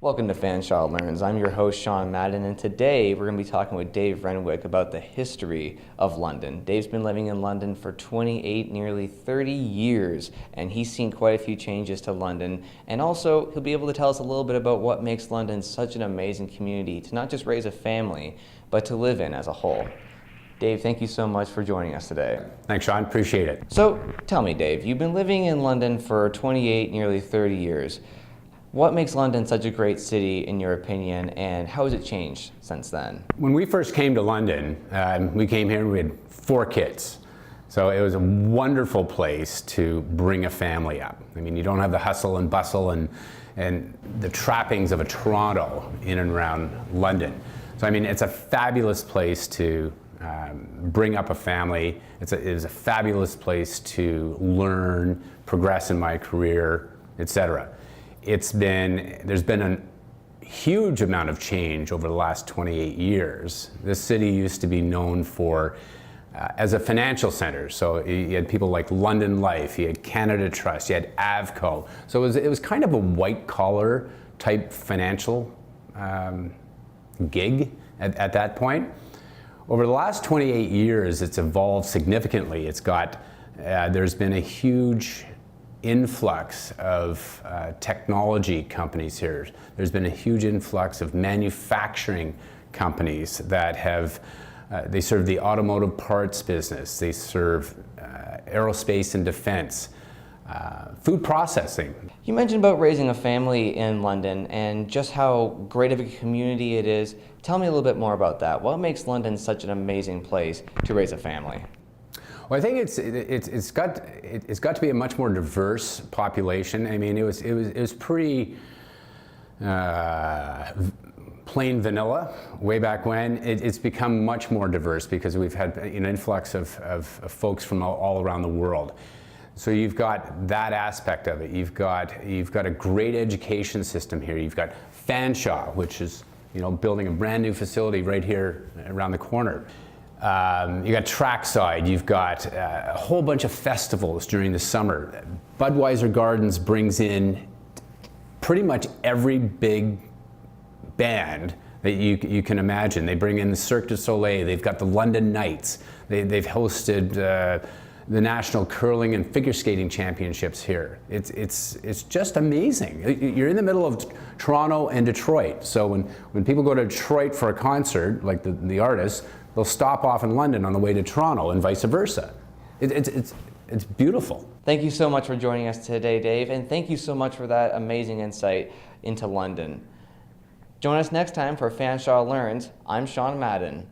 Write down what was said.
Welcome to Fanshawe Learns. I'm your host, Sean Madden, and today we're going to be talking with Dave Renwick about the history of London. Dave's been living in London for 28, nearly 30 years, and he's seen quite a few changes to London. And also, he'll be able to tell us a little bit about what makes London such an amazing community to not just raise a family, but to live in as a whole. Dave, thank you so much for joining us today. Thanks, Sean. Appreciate it. So, tell me, Dave, you've been living in London for 28, nearly 30 years. What makes London such a great city, in your opinion, and how has it changed since then? When we first came to London, we came here and we had 4 kids. So it was a wonderful place to bring a family up. I mean, you don't have the hustle and bustle and the trappings of a Toronto in and around London. So I mean, it's a fabulous place to bring up a family. It is a fabulous place to learn, progress in my career, etc. There's been a huge amount of change over the last 28 years. This city used to be known for as a financial center. So you had people like London Life, you had Canada Trust, you had Avco. So it was kind of a white collar type financial gig at that point. Over the last 28 years, it's evolved significantly. There's been a huge influx of technology companies here. There's been a huge influx of manufacturing companies that they serve the automotive parts business, they serve aerospace and defense, food processing. You mentioned about raising a family in London and just how great of a community it is. Tell me a little bit more about that. What makes London such an amazing place to raise a family? Well, I think it's got to be a much more diverse population. I mean, it was pretty plain vanilla way back when. It's become much more diverse because we've had an influx of folks from all around the world. So you've got that aspect of it. You've got a great education system here. You've got Fanshawe, which is building a brand new facility right here around the corner. You got trackside, you've got a whole bunch of festivals during the summer. Budweiser Gardens brings in pretty much every big band that you can imagine. They bring in the Cirque du Soleil, they've got the London Knights, they've hosted the National Curling and Figure Skating Championships here. It's just amazing. You're in the middle of Toronto and Detroit, so when people go to Detroit for a concert, like the artists, they'll stop off in London on the way to Toronto and vice versa. It's beautiful. Thank you so much for joining us today, Dave, and thank you so much for that amazing insight into London. Join us next time for Fanshawe Learns. I'm Sean Madden.